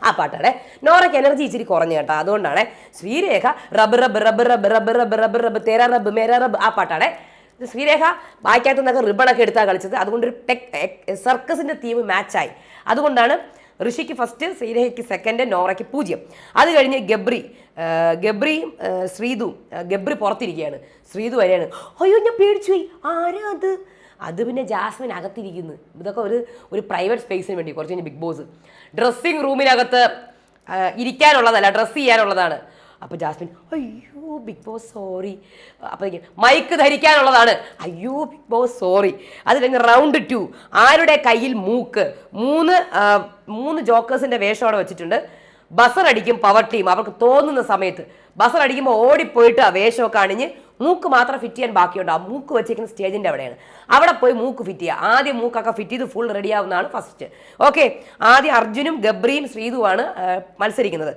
ആ പാട്ടാണ്. നോറയ്ക്ക് എനർജി ഇച്ചിരി കുറഞ്ഞു കേട്ടോ, അതുകൊണ്ടാണ്. ശ്രീരേഖ റബ്ബ് റബ്ബ് റബ്ബ് റബ്ബ് റബ്ബ് റബ്ബ് റബ്ബ് റബ്ബ് തേരാ റബ്ബ് മേരാ റബ്ബ് ആ പാട്ടാണ്. ശ്രീരേഖ ബാക്കിയകത്തു നിന്നൊക്കെ റിബണൊക്കെ എടുത്താണ് കളിച്ചത്, അതുകൊണ്ടൊരു സർക്കസിൻ്റെ തീം മാച്ചായി. അതുകൊണ്ടാണ് ഋഷിക്ക് ഫസ്റ്റ്, ശ്രീരേഖയ്ക്ക് സെക്കൻഡ്, നോറയ്ക്ക് 0. അത് കഴിഞ്ഞ് ഗബ്രിയും ശ്രീതു. ഗബ്രി പുറത്തിരിക്കുകയാണ്, ശ്രീതു വരെയാണ്. അയ്യോ ഞാൻ പേടിച്ചു പോയി, ആരാ അത് പിന്നെ ജാസ്മിൻ അകത്തിരിക്കുന്നു. ഇതൊക്കെ ഒരു പ്രൈവറ്റ് സ്പേസിന് വേണ്ടി. കുറച്ച് കഴിഞ്ഞ് ബിഗ് ബോസ് ഡ്രസ്സിങ് റൂമിനകത്ത് ഇരിക്കാനുള്ളതല്ല, ഡ്രസ്സ് ചെയ്യാനുള്ളതാണ്. അപ്പോൾ ജാസ്മിൻ അയ്യോ ബിഗ് ബോസ് സോറി. അപ്പോൾ മൈക്ക് ധരിക്കാനുള്ളതാണ്, അയ്യോ ബിഗ് ബോസ് സോറി. അത് കഴിഞ്ഞ് റൗണ്ട് 2 ആരുടെ കയ്യിൽ മൂക്ക്. 3 ജോക്കേഴ്സിൻ്റെ വേഷം അവിടെ വെച്ചിട്ടുണ്ട്. ബസർ അടിക്കും പവർ ടീം, അവർക്ക് തോന്നുന്ന സമയത്ത് ബസർ അടിക്കുമ്പോൾ ഓടിപ്പോയിട്ട് ആ വേഷമൊക്കെ അണിഞ്ഞ് മൂക്ക് മാത്രം ഫിറ്റ് ചെയ്യാൻ ബാക്കിയുണ്ട്. ആ മൂക്ക് വെച്ചേക്കുന്ന സ്റ്റേജിൻ്റെ അവിടെയാണ്, അവിടെ പോയി മൂക്ക് ഫിറ്റ് ചെയ്യുക. ആദ്യം മൂക്കൊക്കെ ഫിറ്റ് ചെയ്ത് ഫുൾ റെഡി ആവുന്നതാണ് ഫസ്റ്റ്. ഓക്കെ, ആദ്യം അർജുനും ഗബ്രിയും ശ്രീതുവാണ് മത്സരിക്കുന്നത്.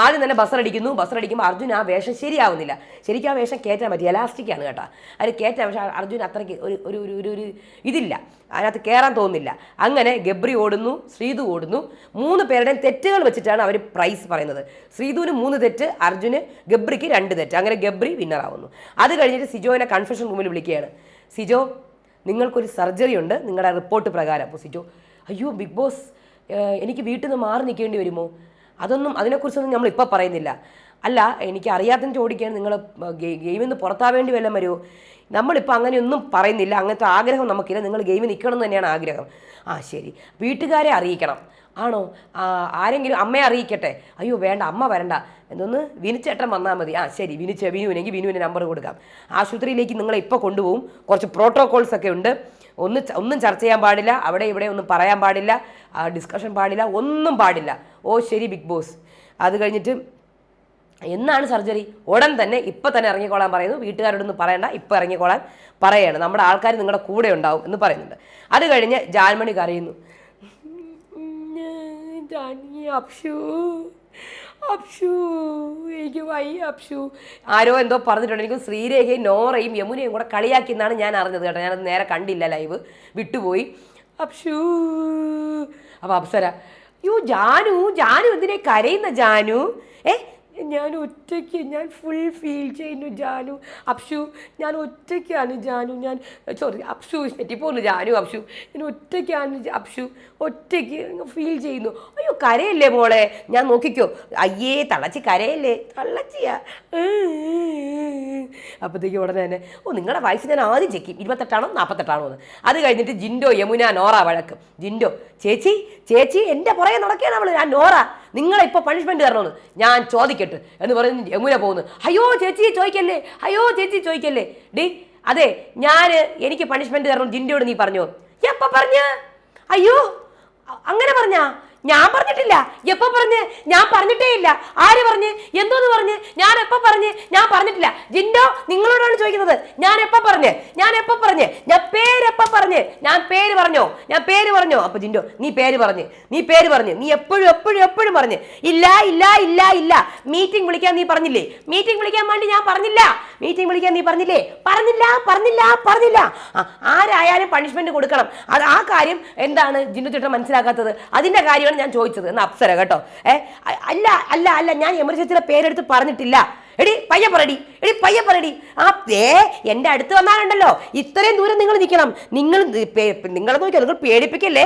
ആദ്യം തന്നെ ബസർ അടിക്കുമ്പോൾ അർജുൻ ആ വേഷം ശരിയാവുന്നില്ല. ശരിക്കും ആ വേഷം കയറ്റാൻ പറ്റി, എലാസ്റ്റിക്കാണ് കേട്ടോ, അത് കയറ്റാൻ. പക്ഷേ അർജുൻ അത്രയ്ക്ക് ഒരു ഇതില്ല, അതിനകത്ത് കയറാൻ തോന്നുന്നില്ല. അങ്ങനെ ഗബ്രി ഓടുന്നു, ശ്രീതു ഓടുന്നു. 3 പേരുടെയും തെറ്റുകൾ വെച്ചിട്ടാണ് അവർ പ്രൈസ് പറയുന്നത്. ശ്രീതുവിന് 3 തെറ്റ്, അർജുന് ഗബ്രിക്ക് 2 തെറ്റ്. അങ്ങനെ ഗബ്രി വിന്നറാവുന്നു. അത് കഴിഞ്ഞിട്ട് സിജോനെ കൺഫെഷൻ റൂമിൽ വിളിക്കുകയാണ്. സിജോ, നിങ്ങൾക്കൊരു സർജറി ഉണ്ട് നിങ്ങളുടെ റിപ്പോർട്ട് പ്രകാരം. അപ്പോൾ സിജോ അയ്യോ ബിഗ് ബോസ് എനിക്ക് വീട്ടിൽ നിന്ന് മാറി നിൽക്കേണ്ടി വരുമോ? അതിനെക്കുറിച്ചൊന്നും നമ്മൾ ഇപ്പോൾ പറയുന്നില്ല. അല്ല, എനിക്ക് അറിയാത്തതിന് ചോദിക്കുകയാണ്, നിങ്ങൾ ഗെയിമിൽ നിന്ന് പുറത്താവേണ്ടി വല്ലതും വരുമോ? നമ്മളിപ്പോൾ അങ്ങനെയൊന്നും പറയുന്നില്ല, അങ്ങനത്തെ ആഗ്രഹം നമുക്കില്ല. നിങ്ങൾ ഗെയിമിൽ നിൽക്കണം എന്ന് തന്നെയാണ് ആഗ്രഹം. ആ ശരി, വീട്ടുകാരെ അറിയിക്കണം. ആണോ? ആരെങ്കിലും അമ്മയെ അറിയിക്കട്ടെ? അയ്യോ വേണ്ട, അമ്മ വരണ്ട, എന്നൊന്ന് വിനുച്ചേട്ടൻ വന്നാൽ മതി. ആ ശരി, വിനുവിനെങ്കിൽ വിനുവിൻ്റെ നമ്പർ കൊടുക്കാം. ആശുപത്രിയിലേക്ക് നിങ്ങളെ ഇപ്പോൾ കൊണ്ടുപോകും. കുറച്ച് പ്രോട്ടോകോൾസ് ഒക്കെ ഉണ്ട്. ഒന്നും ചർച്ച ചെയ്യാൻ പാടില്ല, അവിടെ ഇവിടെ ഒന്നും പറയാൻ പാടില്ല, ഡിസ്കഷൻ പാടില്ല, ഒന്നും പാടില്ല. ഓ ശരി ബിഗ് ബോസ്. അത് കഴിഞ്ഞിട്ട് എന്നാണ് സർജറി? ഉടൻ തന്നെ, ഇപ്പം തന്നെ ഇറങ്ങിക്കോളാൻ പറയുന്നു. വീട്ടുകാരോടൊന്നും പറയണ്ട, ഇപ്പം ഇറങ്ങിക്കോളാൻ പറയാണ്. നമ്മുടെ ആൾക്കാർ നിങ്ങളുടെ കൂടെ ഉണ്ടാവും എന്ന് പറയുന്നുണ്ട്. അത് കഴിഞ്ഞ് ജാൻമണി കരയുന്നു. എനിക്ക് വയ്യ അപ്ഷു. ആരോ എന്തോ പറഞ്ഞിട്ടുണ്ട്. എനിക്ക് ശ്രീരേഖയും നോറയും യമുനയും കൂടെ കളിയാക്കി എന്നാണ് ഞാൻ അറിഞ്ഞത് കേട്ടോ. ഞാനത് നേരെ കണ്ടില്ല, ലൈവ് വിട്ടുപോയി. അപ്ഷു. അപ്പോൾ അപ്സര, ജാനു എന്തിനെ കരയുന്ന ജാനു? ഞാൻ ഒറ്റയ്ക്ക്, ഞാൻ ഫുൾ ഫീൽ ചെയ്യുന്നു ജാനു. അപ്ഷു ഞാൻ ഒറ്റയ്ക്കാണ് ജാനു, ഞാൻ സോറി അപ്ഷു തെറ്റിപ്പോന്നു ജാനു. അപ്ഷു ഞാൻ ഒറ്റയ്ക്കാണ് അപ്ഷു, ഒറ്റയ്ക്ക് ഫീൽ ചെയ്യുന്നു. അയ്യോ കരയല്ലേ മോളെ, ഞാൻ നോക്കിക്കോ. അയ്യേ തള്ളച്ചി കരയല്ലേ, തള്ളച്ചിയാ. അപ്പോഴത്തേക്ക് ഉടനെ തന്നെ നിങ്ങളുടെ വയസ്സ് ഞാൻ ആദ്യം ചെക്ക് 28ആണോ 48ആണോ എന്ന്. അത് കഴിഞ്ഞിട്ട് ജിൻഡോ യമുന നോറ വഴക്കും. ജിൻഡോ ചേച്ചി എൻ്റെ പുറകെ നടക്കുകയാണ് അവള്, ഞാൻ നോറ നിങ്ങളിപ്പോൾ പണിഷ്മെൻറ്റ് തരണമെന്ന് ഞാൻ ചോദിക്കട്ടെ എന്ന് പറഞ്ഞ് യമുന പോകുന്നു. അയ്യോ ചേച്ചി ചോദിക്കല്ലേ ഡി. അതെ എനിക്ക് പണിഷ്മെൻറ്റ് തരണം ജിൻഡോയോട് നീ പറഞ്ഞോ? എപ്പോൾ പറഞ്ഞ്? അയ്യോ അങ്ങനെ പറഞ്ഞാ? ഞാൻ പറഞ്ഞിട്ടില്ല. എപ്പോൾ പറഞ്ഞ്? ഞാൻ പറഞ്ഞിട്ടേ ഇല്ല. ആര് പറഞ്ഞ്? എന്തോന്ന് പറഞ്ഞ്? ഞാൻ എപ്പോൾ പറഞ്ഞ്? ഞാൻ പറഞ്ഞിട്ടില്ല. ജിൻഡോ നിങ്ങളോടാണ് ചോദിക്കുന്നത്. ഞാൻ എപ്പോൾ പറഞ്ഞ്? ഞാൻ പേരെപ്പോൾ പറഞ്ഞ്? ഞാൻ പേര് പറഞ്ഞോ? അപ്പോൾ ജിൻഡോ നീ പേര് പറഞ്ഞ് നീ എപ്പോഴും പറഞ്ഞ് ഇല്ല. മീറ്റിംഗ് വിളിക്കാൻ നീ പറഞ്ഞില്ലേ? മീറ്റിംഗ് വിളിക്കാൻ വേണ്ടി ഞാൻ പറഞ്ഞില്ല. മീറ്റിംഗ് വിളിക്കാൻ നീ പറഞ്ഞില്ലേ? പറഞ്ഞില്ല. ആരായാലും പണിഷ്മെന്റ് കൊടുക്കണം. ആ കാര്യം എന്താണ് ജിൻഡോ ചേട്ടൻ മനസ്സിലാക്കാത്തത്? അതിന്റെ കാര്യമാണ് ഞാൻ ചോദിച്ചത് എന്ന് അപ്സര കേട്ടോ. അല്ല ഞാൻ യമർശിയുടെ പേരെടുത്ത് പറഞ്ഞിട്ടില്ല. എടി പയ്യ പറയടി. എൻ്റെ അടുത്ത് വന്നാലുണ്ടല്ലോ ഇത്രയും ദൂരം നിങ്ങൾ നിൽക്കണം. നിങ്ങളെ നോക്കിയാൽ നിങ്ങൾ പേടിപ്പിക്കല്ലേ.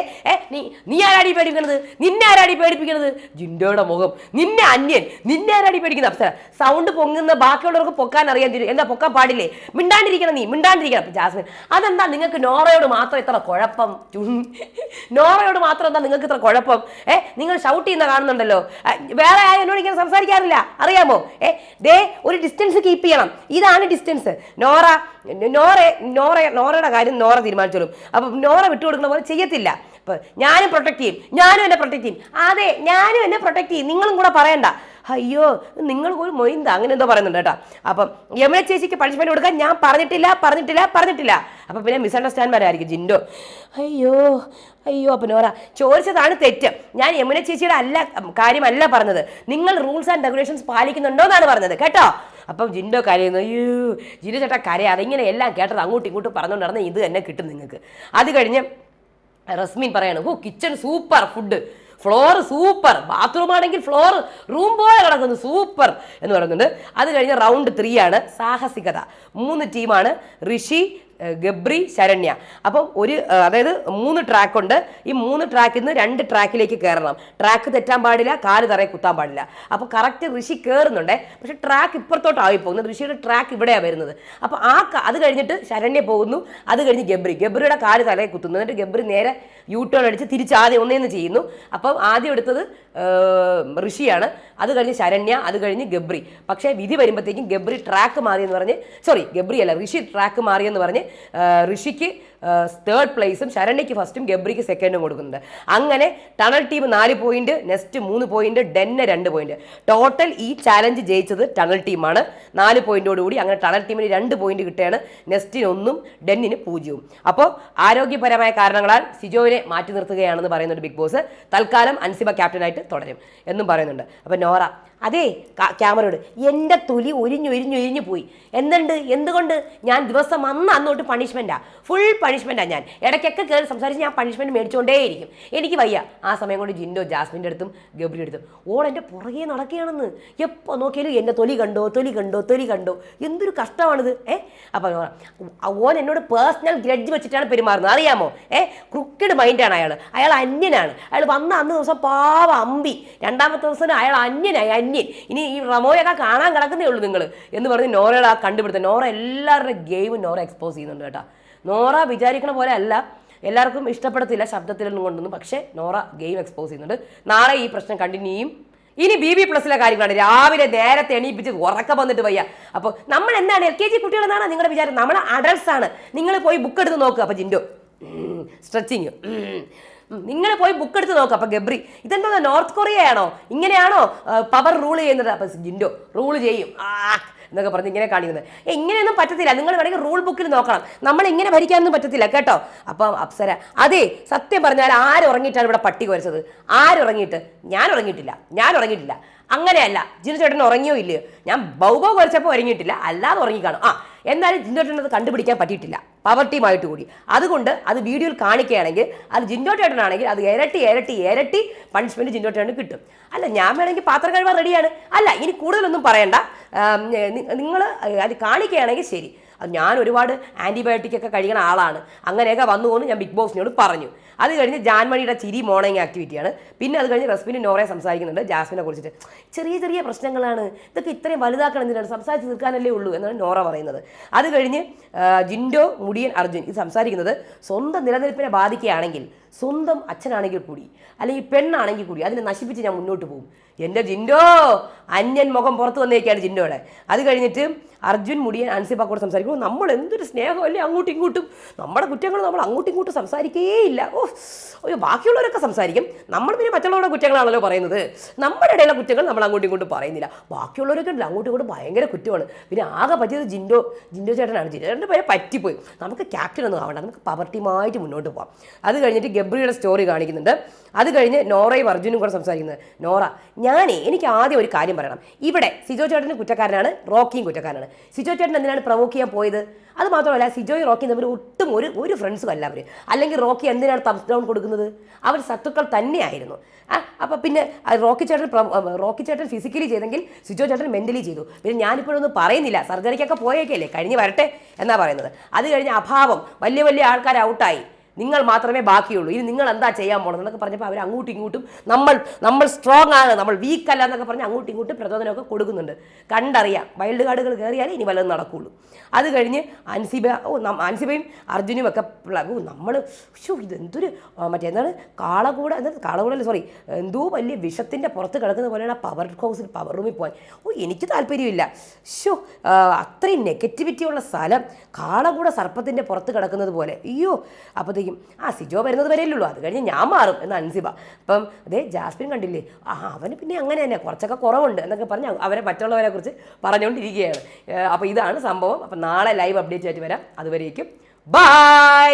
നീ ആരാടി പേടിപ്പിക്കണത്? നിന്നെ ആരാടി പേടിപ്പിക്കണത്? ജിൻഡോയുടെ മുഖം, നിന്നെ അന്യൻ, നിന്നെ ആരാടി പേടിക്കുന്നത്? അപ്സര സൗണ്ട് പൊങ്ങുന്ന ബാക്കിയുള്ളവർക്ക് പൊക്കാൻ അറിയാൻ തരും, എന്താ പൊക്കാൻ പാടില്ലേ? മിണ്ടാണ്ടിരിക്കണം. അപ്പൊ ജാസ്മിൻ അതെന്താ നിങ്ങൾക്ക് നോറയോട് മാത്രം ഇത്ര കുഴപ്പം? നോറയോട് മാത്രം എന്താ നിങ്ങൾക്ക് ഇത്ര കുഴപ്പം? നിങ്ങൾ ഷൗട്ട് ചെയ്യുന്ന കാണുന്നുണ്ടല്ലോ. വേറെ ആരും എന്നോട് ഇങ്ങനെ സംസാരിക്കാറില്ല, അറിയാമോ? ഒരു ഡിസ്റ്റൻസ് കീപ്പ് ചെയ്യണം. ഇതാണ് ഡിസ്റ്റൻസ്. നോറയുടെ കാര്യം നോറ തീരുമാനിച്ചോളും. അപ്പം നോറ വിട്ടുകൊടുക്കുന്ന പോലെ ചെയ്യത്തില്ല. അപ്പം ഞാനും പ്രൊട്ടക്ട് ചെയ്യും. അതെ ഞാനും എന്നെ പ്രൊട്ടക്ട് ചെയ്യും. നിങ്ങളും കൂടെ പറയണ്ട. അയ്യോ നിങ്ങൾ ഒരു മൊയിന്ത അങ്ങനെ എന്തോ പറയുന്നുണ്ട് കേട്ടോ. അപ്പം യമുന ചേച്ചിക്ക് പണിഷ്മെന്റ് കൊടുക്കാൻ ഞാൻ പറഞ്ഞിട്ടില്ല. അപ്പം പിന്നെ മിസ്അണ്ടർസ്റ്റാൻഡ്മാരായിരിക്കും ജിൻഡോ. അയ്യോ അപ്പം നോറ ചോദിച്ചതാണ് തെറ്റ്. ഞാൻ യമുന ചേച്ചിയുടെ കാര്യമല്ല പറഞ്ഞത്. നിങ്ങൾ റൂൾസ് ആൻഡ് റെഗുലേഷൻസ് പാലിക്കുന്നുണ്ടോ എന്നാണ് പറഞ്ഞത് കേട്ടോ. അപ്പം ജിൻഡോ കരയുന്നു. അയ്യോ ജിൻഡോ ചേട്ടാ കരയാ. അതിങ്ങനെ എല്ലാം കേട്ടത് അങ്ങോട്ടും ഇങ്ങോട്ടും പറഞ്ഞുകൊണ്ട് നടന്ന് ഇത് തന്നെ കിട്ടും നിങ്ങൾക്ക്. അത് കഴിഞ്ഞ് റസ്മിൻ പറയാണ്, kitchen super, food floor super, bathroom ആണെങ്കിൽ ഫ്ലോർ റൂം പോലെ കിടക്കുന്നു, സൂപ്പർ എന്ന് പറയുന്നുണ്ട്. അത് കഴിഞ്ഞ് റൗണ്ട് 3 ആണ് സാഹസികത. 3 ടീമാണ്. ഋഷി, ഗബ്രി, ശരണ്യ. അപ്പം അതായത് 3 ട്രാക്കുണ്ട്. ഈ 3 ട്രാക്കിൽ നിന്ന് 2 ട്രാക്കിലേക്ക് കയറണം. ട്രാക്ക് തെറ്റാൻ പാടില്ല, കാല് തറയെ കുത്താൻ പാടില്ല. അപ്പോൾ കറക്റ്റ് ഋഷി കയറുന്നുണ്ട്, പക്ഷെ ട്രാക്ക് ഇപ്പുറത്തോട്ടായി പോകുന്നത്. ഋഷിയുടെ ട്രാക്ക് ഇവിടെയാണ് വരുന്നത്. അപ്പോൾ അത് കഴിഞ്ഞിട്ട് ശരണ്യ പോകുന്നു, അത് കഴിഞ്ഞ് ഗബ്രിയുടെ കാല് തലയെ കുത്തുന്നു. എന്നിട്ട് ഗബ്രി നേരെ യൂ ടേൺ അടിച്ച് തിരിച്ച് ആദ്യം ഒന്നേന്ന് ചെയ്യുന്നു. അപ്പം ആദ്യം എടുത്തത് ഋഷിയാണ്, അത് കഴിഞ്ഞ് ശരണ്യ, അത് കഴിഞ്ഞ് ഗബ്രി. പക്ഷേ വിധി വരുമ്പോഴത്തേക്കും ഗബ്രി ട്രാക്ക് മാറിയെന്ന് പറഞ്ഞ്, ഋഷി ട്രാക്ക് മാറിയെന്ന് പറഞ്ഞ് ഋഷിക്ക് 3rd പ്ലേസും ശരണ്യയ്ക്ക് 1st ഗബ്രിക്ക് 2nd കൊടുക്കുന്നുണ്ട്. അങ്ങനെ tunnel team 4 point, nest 3 point, ഡെന്നെ 2 പോയിന്റ്. ടോട്ടൽ ഈ ചാലഞ്ച് ജയിച്ചത് ടണൽ ടീമാണ് 4 പോയിന്റോടുകൂടി. അങ്ങനെ ടണൽ ടീമിന് 2 പോയിന്റ് കിട്ടുകയാണ്, നെസ്റ്റിന് 1ഉം ഡെന്നിന് 0ഉം. അപ്പോൾ ആരോഗ്യപരമായ കാരണങ്ങളാൽ സിജോവിനെ മാറ്റി നിർത്തുകയാണെന്ന് പറയുന്നുണ്ട് ബിഗ് ബോസ്. തൽക്കാലം അൻസിബ ക്യാപ്റ്റനായിട്ട് തുടരും എന്നും പറയുന്നുണ്ട്. അപ്പോൾ നോറ അതേ ക്യാമറയോട് എൻ്റെ തൊലി ഒരിഞ്ഞു പോയി. എന്തുകൊണ്ട് ഞാൻ ദിവസം അന്നോട്ട് പണിഷ്മെൻറ്റാണ്, ഫുൾ പണിഷ്മെൻറ്റാണ്. ഞാൻ ഇടയ്ക്കൊക്കെ കയറി സംസാരിച്ച് ഞാൻ പണിഷ്മെൻറ്റ് മേടിച്ചുകൊണ്ടേയിരിക്കും, എനിക്ക് വയ്യ. ആ സമയം കൊണ്ട് ജിൻഡോ ജാസ്മിൻ്റെ അടുത്തും ഗബ്രിയുടെ അടുത്തും എൻ്റെ പുറകെ നടക്കുകയാണെന്ന്. എപ്പോൾ നോക്കിയാലും എൻ്റെ തൊലി കണ്ടോ, എന്തൊരു കഷ്ടമാണിത്. അപ്പം ഓൻ എന്നോട് പേഴ്സണൽ ഗ്രഡ്ജ് വെച്ചിട്ടാണ് പെരുമാറുന്നത്, അറിയാമോ? ക്രിക്കറ്റ് മൈൻഡാണ് അയാൾ അന്യനാണ്. അയാൾ അന്ന് ദിവസം പാവ അമ്പി, 2ാമത്തെ ദിവസം അയാൾ അന്യനായി. ഇനി ഈ റമോയൊക്കെ കാണാൻ കിടക്കുന്നേ ഉള്ളൂ നിങ്ങൾ എന്ന് പറഞ്ഞ് നോറയുടെ ആ കണ്ടുപിടുത്തം. നോറ എല്ലാവരുടെ ഗെയിമും നോറ എക്സ്പോസ് ചെയ്യുന്നുണ്ട് കേട്ടോ. നോറ വിചാരിക്കണ പോലെ അല്ല, എല്ലാവർക്കും ഇഷ്ടപ്പെടത്തില്ല ശബ്ദത്തിലൊന്നും കൊണ്ടൊന്നും, പക്ഷേ നോറ ഗെയിം എക്സ്പോസ് ചെയ്യുന്നുണ്ട്. നാളെ ഈ പ്രശ്നം കണ്ടിന്യൂ ചെയ്യും. ഇനി BB+ലെ കാര്യങ്ങളാണ്. രാവിലെ നേരത്തെ എണീപ്പിച്ച് ഉറക്കം വന്നിട്ട് വയ്യ. അപ്പോൾ നമ്മൾ എന്താണ് LKG കുട്ടികളെന്നാണ് നിങ്ങളുടെ വിചാരം? നമ്മൾ അഡൾട്ട്സ് ആണ്. നിങ്ങൾ പോയി ബുക്ക് എടുത്ത് നോക്കുക. അപ്പോൾ ജിൻഡോ സ്ട്രെച്ചിങ്, നിങ്ങൾ പോയി ബുക്ക് എടുത്ത് നോക്കുക. അപ്പം ഗബ്രി ഇതെന്താ നോർത്ത് കൊറിയയാണോ, ഇങ്ങനെയാണോ പവർ റൂൾ ചെയ്യുന്നത്? അപ്പം ജിൻഡോ റൂൾ ചെയ്യും എന്നൊക്കെ പറഞ്ഞ് ഇങ്ങനെ കാണിക്കുന്നത്. ഇങ്ങനെയൊന്നും പറ്റത്തില്ല, നിങ്ങൾ വേണമെങ്കിൽ റൂൾ ബുക്കിൽ നോക്കണം, നമ്മൾ ഇങ്ങനെ ഭരിക്കാനൊന്നും പറ്റത്തില്ല കേട്ടോ. അപ്പം അപ്സര അതെ, സത്യം പറഞ്ഞാൽ ആരുറങ്ങിയിട്ടാണ് ഇവിടെ പട്ടി കുരച്ചത്? ആരുറങ്ങിയിട്ട്? ഞാൻ ഉറങ്ങിയിട്ടില്ല. അങ്ങനെയല്ല, ജിനു ചേട്ടൻ ഉറങ്ങിയോ ഇല്ലയോ? ഞാൻ ബൗബോ കുരച്ചപ്പോൾ ഉറങ്ങിയിട്ടില്ല, അല്ലാതെ ഉറങ്ങിക്കാണും. എന്നാലും ജിൻഡോ ചേട്ടൻ അത് കണ്ടുപിടിക്കാൻ പറ്റിയിട്ടില്ല, പവർ ടീമായിട്ട് കൂടി. അതുകൊണ്ട് അത് വീഡിയോയിൽ കാണിക്കുകയാണെങ്കിൽ അത് ജിൻഡോ ചേട്ടനാണെങ്കിൽ അത് ഇരട്ടി പണിഷ്മെന്റ് ജിൻഡോ ചേട്ടന് കിട്ടും. അല്ല, ഞാൻ വേണമെങ്കിൽ പാത്രം കഴുകാൻ റെഡിയാണ്. അല്ല, ഇനി കൂടുതലൊന്നും പറയണ്ട, നിങ്ങൾ അത് കാണിക്കുകയാണെങ്കിൽ ശരി. അത് ഞാൻ ഒരുപാട് ആൻറ്റിബയോട്ടിക് ഒക്കെ കഴിക്കുന്ന ആളാണ്, അങ്ങനെയൊക്കെ വന്നു പോകുന്നു ഞാൻ ബിഗ് ബോസിനോട് പറഞ്ഞു. അത് കഴിഞ്ഞ് ജാൻമണിയുടെ ചിരി മോർണിംഗ് ആക്ടിവിറ്റിയാണ്. പിന്നെ അത് കഴിഞ്ഞ് റസ്മിനും നോറയെ സംസാരിക്കുന്നുണ്ട് ജാസ്മിനെ കുറിച്ചിട്ട്. ചെറിയ പ്രശ്നങ്ങളാണ്, ഇതൊക്കെ ഇത്രയും വലുതാക്കണം എന്തിനാണ്, സംസാരിച്ച് തീർക്കാനല്ലേ ഉള്ളൂ എന്നാണ് നോറ പറയുന്നത്. അത് കഴിഞ്ഞ് ജിൻഡോ, മുടിയൻ, അർജുൻ ഇത് സംസാരിക്കുന്നത് സ്വന്തം നിലനിൽപ്പിനെ ബാധിക്കുകയാണെങ്കിൽ, സ്വന്തം അച്ഛനാണെങ്കിൽ കൂടി അല്ലെങ്കിൽ പെണ്ണാണെങ്കിൽ കൂടി അതിനെ നശിപ്പിച്ച് ഞാൻ മുന്നോട്ട് പോകും. എൻ്റെ ജിൻഡോ അന്യൻ മുഖം പുറത്ത് വന്നേക്കാണ് ജിൻഡോയുടെ. അത് കഴിഞ്ഞിട്ട് അർജുൻ, മുടിയൻ, അൻസിബ കൂടെ സംസാരിക്കുമ്പോൾ നമ്മൾ എന്തൊരു സ്നേഹമല്ലേ അങ്ങോട്ടും ഇങ്ങോട്ടും, നമ്മുടെ കുറ്റങ്ങൾ നമ്മൾ അങ്ങോട്ടും ഇങ്ങോട്ടും സംസാരിക്കേയില്ല. ബാക്കിയുള്ളവരൊക്കെ സംസാരിക്കും, നമ്മൾ പിന്നെ മറ്റുള്ളവരുടെ കുറ്റങ്ങളാണല്ലോ പറയുന്നത്. നമ്മുടെ ഇടയിലെ കുറ്റങ്ങൾ നമ്മൾ അങ്ങോട്ടും ഇങ്ങോട്ടും പറയുന്നില്ല. ബാക്കിയുള്ളവരൊക്കെ ഉണ്ടല്ലോ അങ്ങോട്ടും ഇങ്ങോട്ടും ഭയങ്കര കുറ്റമാണ്. പിന്നെ ആകെ പറ്റിയത് ജിൻഡോ ചേട്ടനാണ്. ജിൻഡോ ചേട്ടൻ്റെ പേരെ പറ്റിപ്പോയി. നമുക്ക് ക്യാപ്റ്റൻ ഒന്നും ആവണ്ട, നമുക്ക് പവർ ടീമായിട്ട് മുന്നോട്ട് പോകാം. അത് കഴിഞ്ഞിട്ട് ഗബ്രിയുടെ സ്റ്റോറി കാണിക്കുന്നുണ്ട്. അത് കഴിഞ്ഞ് നോറയും അർജുനും കൂടെ സംസാരിക്കുന്നത്. നോറ, എനിക്ക് ആദ്യം ഒരു കാര്യം പറയണം. ഇവിടെ സിജോ ചേട്ടന് കുറ്റക്കാരനാണ്, റോക്കിയും കുറ്റക്കാരനാണ്. സിജോ ചേട്ടൻ എന്തിനാണ് പ്രൊവോക്ക് ചെയ്യാൻ പോയത്? അത് മാത്രമല്ല, സിജോയും റോക്കിയും തമ്മിൽ ഒട്ടും ഒരു ഫ്രണ്ട്സും അല്ല അവർ. അല്ലെങ്കിൽ റോക്കി എന്തിനാണ് തംസ് ഡൗൺ കൊടുക്കുന്നത്? അവർ ശത്രുക്കൾ തന്നെയായിരുന്നു. അപ്പം പിന്നെ റോക്കി ചേട്ടൻ ഫിസിക്കലി ചെയ്തെങ്കിൽ സിജോ ചേട്ടൻ മെൻ്റലി ചെയ്തു. പിന്നെ ഞാനിപ്പോഴൊന്നും പറയുന്നില്ല, സർജറിക്കൊക്കെ പോയേക്കല്ലേ, കഴിഞ്ഞ് വരട്ടെ എന്നാണ് പറയുന്നത്. അത് കഴിഞ്ഞ് അഭാവം, വലിയ ആൾക്കാർ ഔട്ടായി, നിങ്ങൾ മാത്രമേ ബാക്കിയുള്ളൂ, ഇനി നിങ്ങൾ എന്താ ചെയ്യാൻ പോകണം എന്നൊക്കെ പറഞ്ഞപ്പോൾ അവർ അങ്ങോട്ടും ഇങ്ങോട്ടും നമ്മൾ സ്ട്രോങ് ആണ്, നമ്മൾ വീക്ക് അല്ല എന്നൊക്കെ പറഞ്ഞ് അങ്ങോട്ടും ഇങ്ങോട്ടും പ്രചോദനമൊക്കെ കൊടുക്കുന്നുണ്ട്. കണ്ടറിയാം, വൈൽഡ് കാർഡുകൾ കയറിയാലേ ഇനി വല്ലതും നടക്കുകയുള്ളൂ. അത് കഴിഞ്ഞ് അൻസിബയും അർജുനും ഒക്കെ നമ്മൾ ഇതെന്തൊരു എന്താണ് കാളകൂടല്ല സോറി, എന്തോ വലിയ വിഷത്തിൻ്റെ പുറത്ത് കിടക്കുന്ന പോലെയാണ് ആ പവർ റൂമിൽ പോകാൻ. എനിക്ക് താല്പര്യമില്ല. അത്രയും നെഗറ്റിവിറ്റിയുള്ള സ്ഥലം, കാളകൂട സർപ്പത്തിൻ്റെ പുറത്ത് കിടക്കുന്നത് പോലെ. അപ്പോഴത്തേക്കും സിജോ വരുന്നത് വരെയല്ലേ, അത് കഴിഞ്ഞ് ഞാൻ മാറും എന്ന് അൻസിബ. അപ്പം അതേ ജാസ്മിൻ കണ്ടില്ലേ, അവന് പിന്നെ അങ്ങനെ തന്നെ കുറച്ചൊക്കെ കുറവുണ്ട് എന്നൊക്കെ പറഞ്ഞ് അവരെ മറ്റുള്ളവരെ കുറിച്ച് പറഞ്ഞുകൊണ്ടിരിക്കുകയാണ്. അപ്പോൾ ഇതാണ് സംഭവം. അപ്പം നാളെ ലൈവ് അപ്ഡേറ്റ് ആയിട്ട് വരാം. അതുവരേക്കും ബൈ.